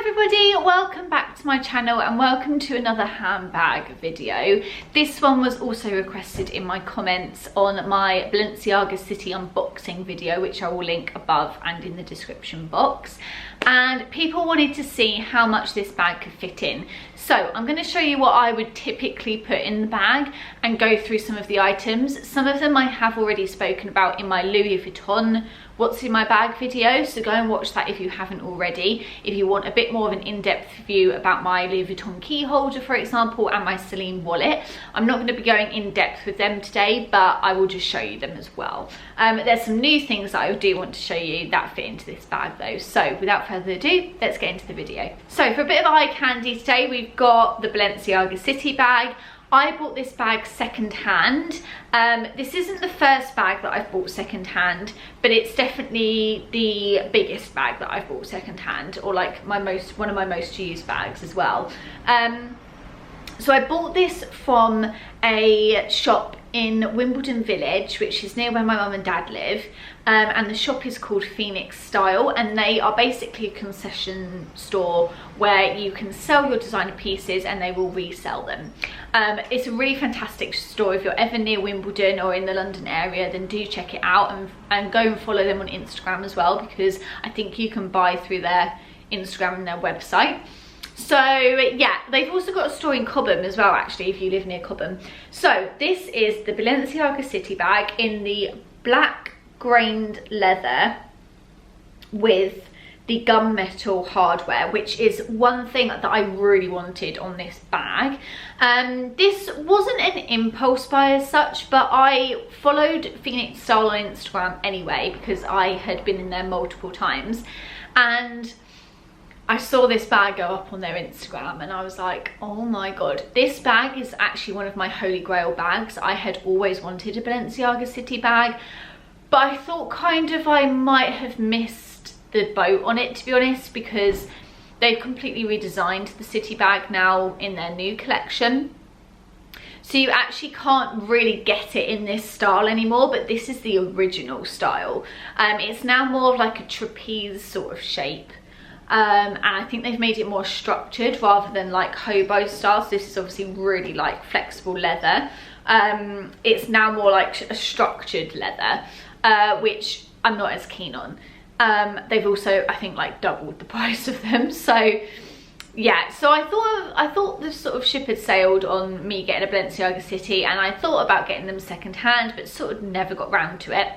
everybody, welcome back to my channel and welcome to another handbag video. This one was also requested in my comments on my Balenciaga City unboxing video, which I will link above and in the description box. And people wanted to see how much this bag could fit in. So I'm going to show you what I would typically put in the bag and go through some of the items. Some of them I have already spoken about in my Louis Vuitton what's in my bag video, so go and watch that if you haven't already. If you want a bit more of an in-depth view about my Louis Vuitton key holder, for example, and my Celine wallet, I'm not going to be going in depth with them today, but I will just show you them as well. There's some new things that I do want to show you that fit into this bag though. So without further ado, let's get into the video. So for a bit of eye candy today, we've got the Balenciaga City bag. I bought this bag second-hand. This isn't the first bag that I've bought second-hand, but it's definitely the biggest bag that I've bought second-hand, or like one of my most used bags as well. So I bought this from a shop in Wimbledon Village, which is near where my mum and dad live, and the shop is called Phoenix Style, and they are basically a concession store where you can sell your designer pieces and they will resell them. It's a really fantastic store. If you're ever near Wimbledon or in the London area, then do check it out, and go and follow them on Instagram as well, because I think you can buy through their Instagram and their website. So yeah, they've also got a store in Cobham as well, actually, if you live near Cobham. So this is the Balenciaga City bag in the black grained leather with the gunmetal hardware, which is one thing that I really wanted on this bag. This wasn't an impulse buy as such, but I followed Phoenix Style on Instagram anyway, because I had been in there multiple times, and I saw this bag go up on their Instagram and I was like, oh my god, this bag is actually one of my holy grail bags. I had always wanted a Balenciaga City bag, but I thought kind of I might have missed the boat on it, to be honest, because they've completely redesigned the City bag now in their new collection. So you actually can't really get it in this style anymore, but this is the original style. It's now more of like a trapeze sort of shape. And I think they've made it more structured rather than like hobo style. So this is obviously really like flexible leather. It's now more like a structured leather, which I'm not as keen on. They've also, I think, like doubled the price of them. So yeah, so I thought the sort of ship had sailed on me getting a Balenciaga City, and I thought about getting them second hand, but sort of never got round to it.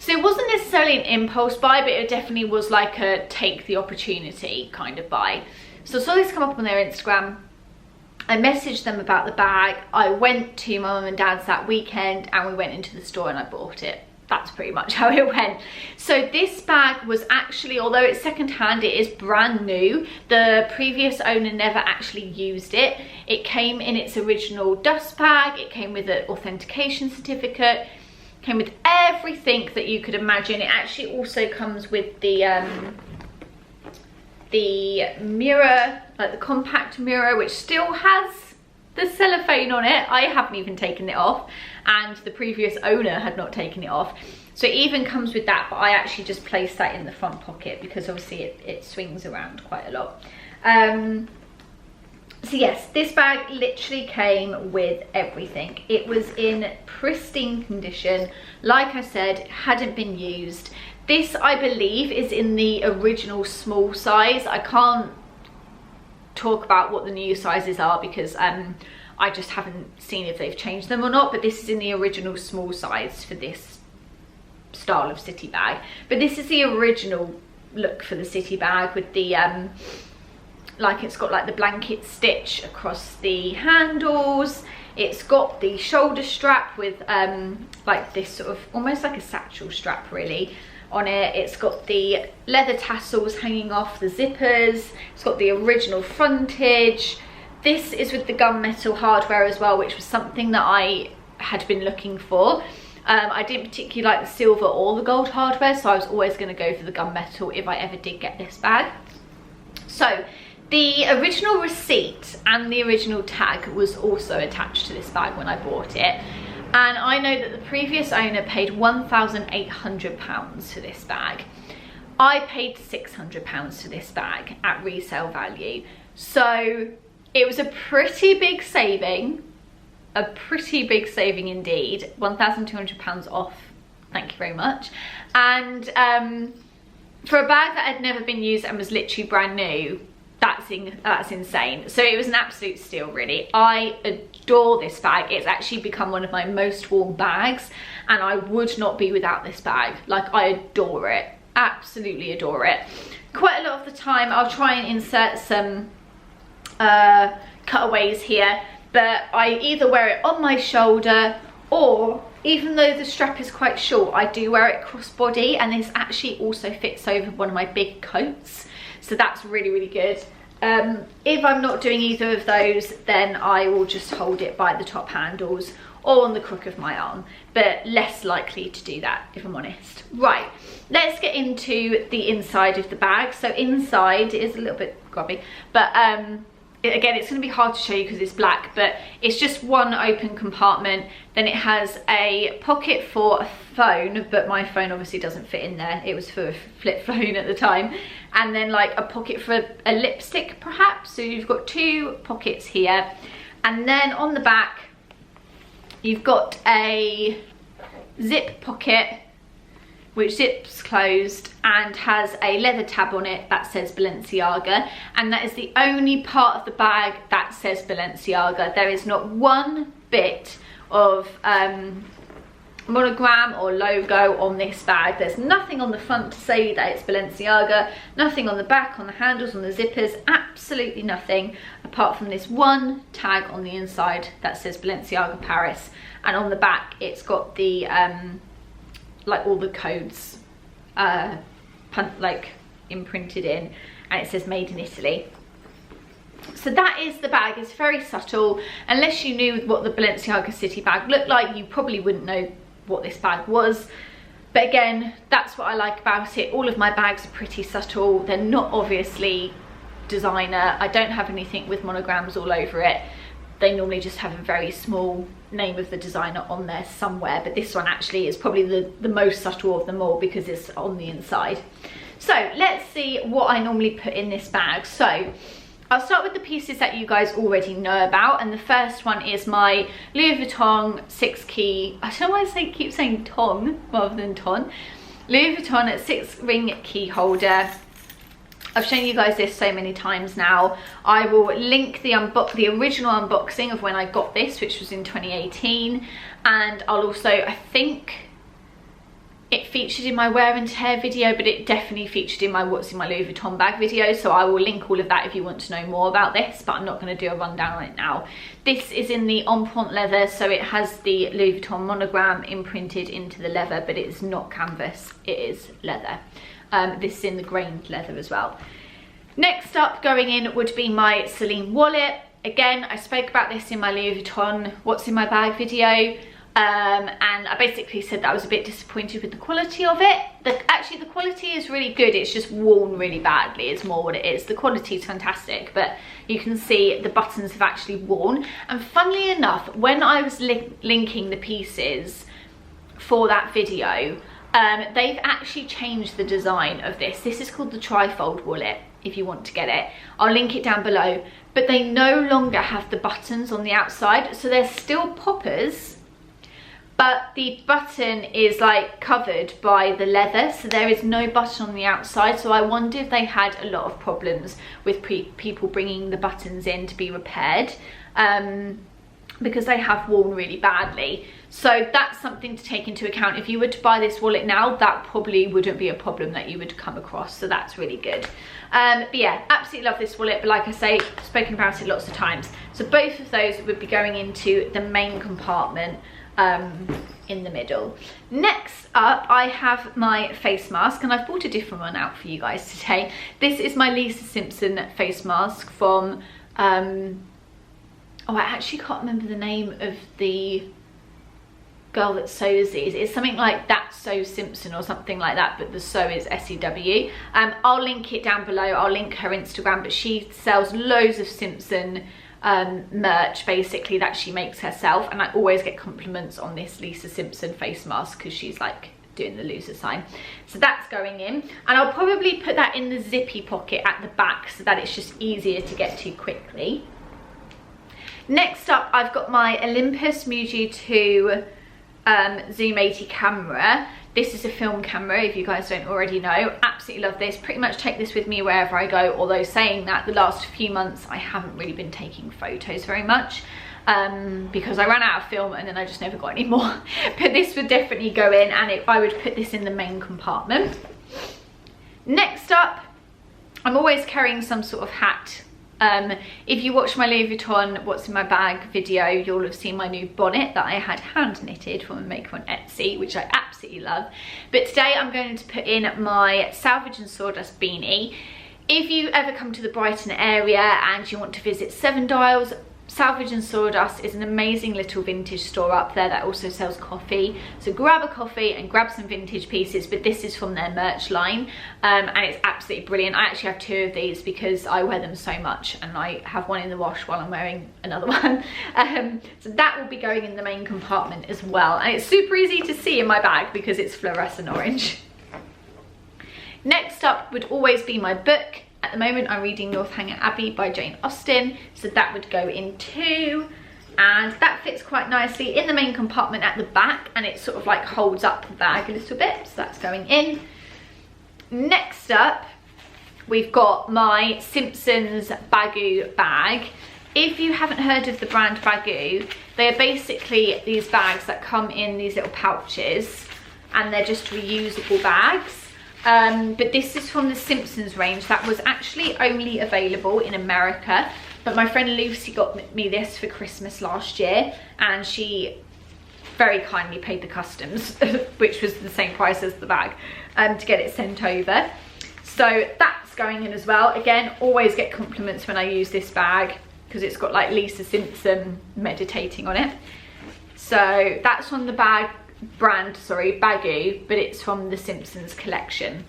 So it wasn't necessarily an impulse buy, but it definitely was like a take the opportunity kind of buy. So I saw this come up on their Instagram. I messaged them about the bag. I went to my mum and dad's that weekend and we went into the store and I bought it. That's pretty much how it went. So this bag was actually, although it's secondhand, it is brand new. The previous owner never actually used it. It came in its original dust bag. It came with an authentication certificate. Came with everything that you could imagine. It actually also comes with the mirror, like the compact mirror, which still has the cellophane on it. I haven't even taken it off, and the previous owner had not taken it off. So it even comes with that, but I actually just placed that in the front pocket because obviously it swings around quite a lot. So yes, this bag literally came with everything. It was in pristine condition. Like I said, it hadn't been used. This, I believe, is in the original small size. I can't talk about what the new sizes are because I just haven't seen if they've changed them or not, but this is in the original small size for this style of City bag. But this is the original look for the City bag with the like, it's got like the blanket stitch across the handles. It's got the shoulder strap with like this sort of almost like a satchel strap really on it. It's got the leather tassels hanging off the zippers. It's got the original frontage. This is with the gunmetal hardware as well, which was something that I had been looking for. I didn't particularly like the silver or the gold hardware, so I was always going to go for the gunmetal if I ever did get this bag. So the original receipt and the original tag was also attached to this bag when I bought it. And I know that the previous owner paid £1,800 for this bag. I paid £600 for this bag at resale value. So it was a pretty big saving, indeed. £1,200 off, thank you very much. And for a bag that had never been used and was literally brand new, that's insane. So it was an absolute steal, really. I adore this bag. It's actually become one of my most worn bags, and I would not be without this bag. Like, I adore it, absolutely adore it. Quite a lot of the time I'll try and insert some cutaways here, but I either wear it on my shoulder, or even though the strap is quite short, I do wear it crossbody, and this actually also fits over one of my big coats. So that's really, really good. If I'm not doing either of those, then I will just hold it by the top handles or on the crook of my arm, but less likely to do that, if I'm honest. Right, let's get into the inside of the bag. So inside is a little bit grubby, but again, it's going to be hard to show you because it's black, but it's just one open compartment. Then it has a pocket for a phone, but my phone obviously doesn't fit in there. It was for a flip phone at the time. And then like a pocket for a lipstick perhaps. So you've got two pockets here. And then on the back, you've got a zip pocket which zips closed and has a leather tab on it that says Balenciaga, and that is the only part of the bag that says Balenciaga. There is not one bit of monogram or logo on this bag. There's nothing on the front to say that it's Balenciaga, nothing on the back, on the handles, on the zippers, absolutely nothing apart from this one tag on the inside that says Balenciaga Paris, and on the back it's got the like all the codes like imprinted in, and it says made in Italy. So that is the bag. It's very subtle. Unless you knew what the Balenciaga City bag looked like, you probably wouldn't know what this bag was. But again, that's what I like about it. All of my bags are pretty subtle. They're not obviously designer. I don't have anything with monograms all over it. They normally just have a very small name of the designer on there somewhere, but this one actually is probably the most subtle of them all because it's on the inside. So let's see what I normally put in this bag. So I'll start with the pieces that you guys already know about, and the first one is my Louis Vuitton 6-key, I don't know why I keep saying tong rather than ton, Louis Vuitton 6-ring key holder. I've shown you guys this so many times now. I will link the original unboxing of when I got this, which was in 2018, and I'll also, I think it featured in my wear and tear video, but it definitely featured in my what's in my Louis Vuitton bag video, so I will link all of that if you want to know more about this, but I'm not going to do a rundown on it now. This is in the Empreinte leather, so it has the Louis Vuitton monogram imprinted into the leather, but it is not canvas, it is leather. This is in the grained leather as well. Next up going in would be my Celine wallet. Again, I spoke about this in my Louis Vuitton what's in my bag video, and I basically said that I was a bit disappointed with the quality of it. Actually the quality is really good, it's just worn really badly, it's more what it is. The quality is fantastic, but you can see the buttons have actually worn. And funnily enough, when I was linking the pieces for that video, they've actually changed the design of this. This is called the trifold wallet, if you want to get it. I'll link it down below, but they no longer have the buttons on the outside, so they're still poppers, but the button is like covered by the leather, so there is no button on the outside. So I wonder if they had a lot of problems with people bringing the buttons in to be repaired, because they have worn really badly. So that's something to take into account. If you were to buy this wallet now, that probably wouldn't be a problem that you would come across, so that's really good. But yeah, absolutely love this wallet, but like I say, I've spoken about it lots of times. So both of those would be going into the main compartment in the middle. Next up, I have my face mask, and I've bought a different one out for you guys today. This is my Lisa Simpson face mask from, oh, I actually can't remember the name of the girl that sews these. It's something like That Sew Simpson or something like that, but the sew is S-E-W. I'll link it down below. I'll link her Instagram, but she sells loads of Simpson merch basically that she makes herself, and I always get compliments on this Lisa Simpson face mask because she's like doing the loser sign. So that's going in, and I'll probably put that in the zippy pocket at the back so that it's just easier to get to quickly. Next up, I've got my Olympus Muji 2 Zoom 80 camera. This is a film camera, if you guys don't already know. Absolutely love this. Pretty much take this with me wherever I go, although saying that, the last few months I haven't really been taking photos very much because I ran out of film and then I just never got any more. But this would definitely go in, and I would put this in the main compartment. Next up, I'm always carrying some sort of hat. If you watch my Louis Vuitton What's in My Bag video, you'll have seen my new bonnet that I had hand knitted from a maker on Etsy, which I absolutely love. But today I'm going to put in my Salvage and Sawdust beanie. If you ever come to the Brighton area and you want to visit Seven Dials, Salvage and Sawdust is an amazing little vintage store up there that also sells coffee. So grab a coffee and grab some vintage pieces, but this is from their merch line, and it's absolutely brilliant. I actually have 2 of these because I wear them so much, and I have one in the wash while I'm wearing another one. So that will be going in the main compartment as well, and it's super easy to see in my bag because it's fluorescent orange. Next up would always be my book. At the moment I'm reading Northanger Abbey by Jane Austen, so that would go in too, and that fits quite nicely in the main compartment at the back, and it sort of like holds up the bag a little bit, so that's going in. Next up, we've got my Simpsons Baggu bag. If you haven't heard of the brand Baggu, they are basically these bags that come in these little pouches, and they're just reusable bags. But this is from the Simpsons range that was actually only available in America, but my friend Lucy got me this for Christmas last year, and she very kindly paid the customs, which was the same price as the bag, to get it sent over. So that's going in as well. Again, always get compliments when I use this bag because it's got like Lisa Simpson meditating on it. So that's on the brand, Baggu, but it's from the Simpsons collection.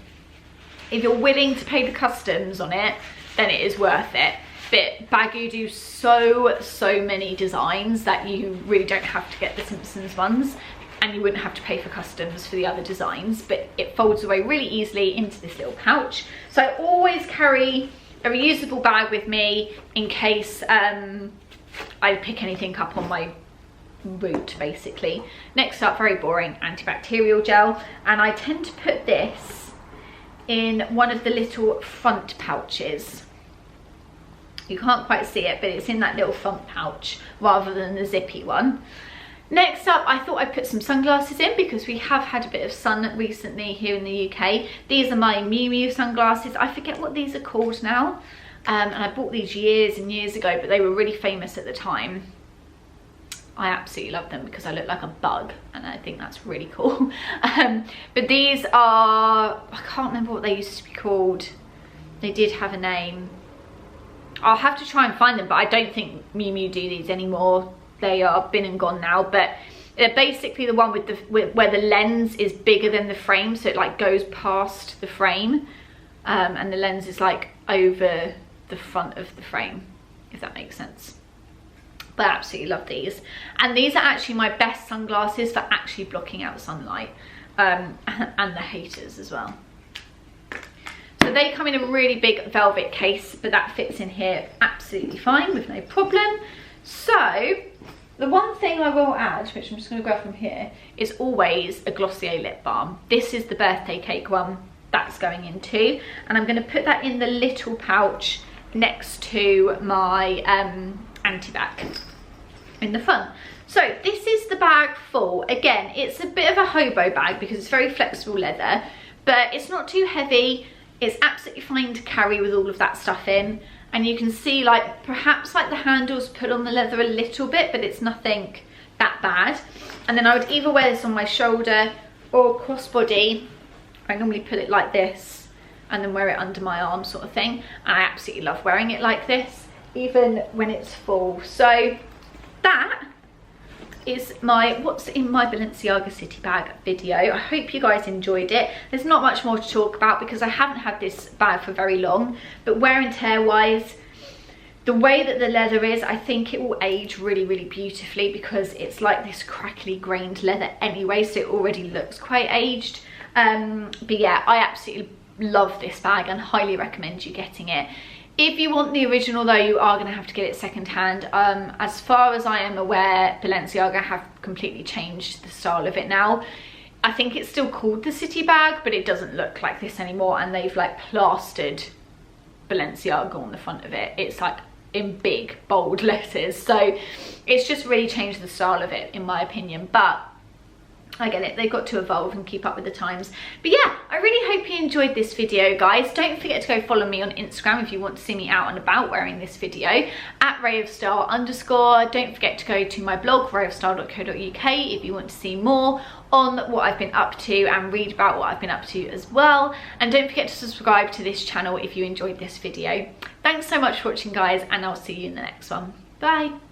If you're willing to pay the customs on it, then it is worth it. But Baggu do so many designs that you really don't have to get the Simpsons ones, and you wouldn't have to pay for customs for the other designs, but it folds away really easily into this little pouch. So I always carry a reusable bag with me in case I pick anything up on my route, basically. Next up, very boring, antibacterial gel, and I tend to put this in one of the little front pouches. You can't quite see it, but it's in that little front pouch rather than the zippy one. Next up, I thought I'd put some sunglasses in because we have had a bit of sun recently here in the UK. These are my Miu Miu sunglasses. I forget what these are called now, and I bought these years and years ago, but they were really famous at the time. I absolutely love them because I look like a bug, and I think that's really cool. But these are, I can't remember what they used to be called. They did have a name. I'll have to try and find them, but I don't think Miu Miu do these anymore. They are been and gone now, but they're basically the one where the lens is bigger than the frame, so it like goes past the frame, and the lens is like over the front of the frame, if that makes sense. But I absolutely love these, and these are actually my best sunglasses for actually blocking out sunlight, and the haters as well. So they come in a really big velvet case, but that fits in here absolutely fine with no problem. So the one thing I will add, which I'm just going to grab from here, is always a Glossier lip balm. This is the birthday cake one, that's going in too, and I'm going to put that in the little pouch next to my anti-bac in the front. So this is the bag full. Again, it's a bit of a hobo bag because it's very flexible leather, but it's not too heavy. It's absolutely fine to carry with all of that stuff in, and you can see like perhaps like the handles pull on the leather a little bit, but it's nothing that bad. And then I would either wear this on my shoulder or crossbody. I normally put it like this and then wear it under my arm sort of thing, and I absolutely love wearing it like this even when it's full. So that is my what's in my Balenciaga city bag video. I hope you guys enjoyed it. There's not much more to talk about because I haven't had this bag for very long, but wear and tear wise, The way that the leather is, I think it will age really, really beautifully because it's like this crackly grained leather anyway, so it already looks quite aged. But yeah, I absolutely love this bag and highly recommend you getting it. If you want the original though, you are going to have to get it secondhand. As far as I am aware, Balenciaga have completely changed the style of it now. I think it's still called the city bag, but it doesn't look like this anymore, and they've like plastered Balenciaga on the front of it. It's like in big bold letters, so it's just really changed the style of it in my opinion. But I get it, they've got to evolve and keep up with the times. But yeah, I really hope you enjoyed this video, guys. Don't forget to go follow me on Instagram if you want to see me out and about wearing this video, at rayofstyle_. Don't forget to go to my blog, rayofstyle.co.uk, if you want to see more on what I've been up to and read about what I've been up to as well. And don't forget to subscribe to this channel if you enjoyed this video. Thanks so much for watching, guys, and I'll see you in the next one. Bye.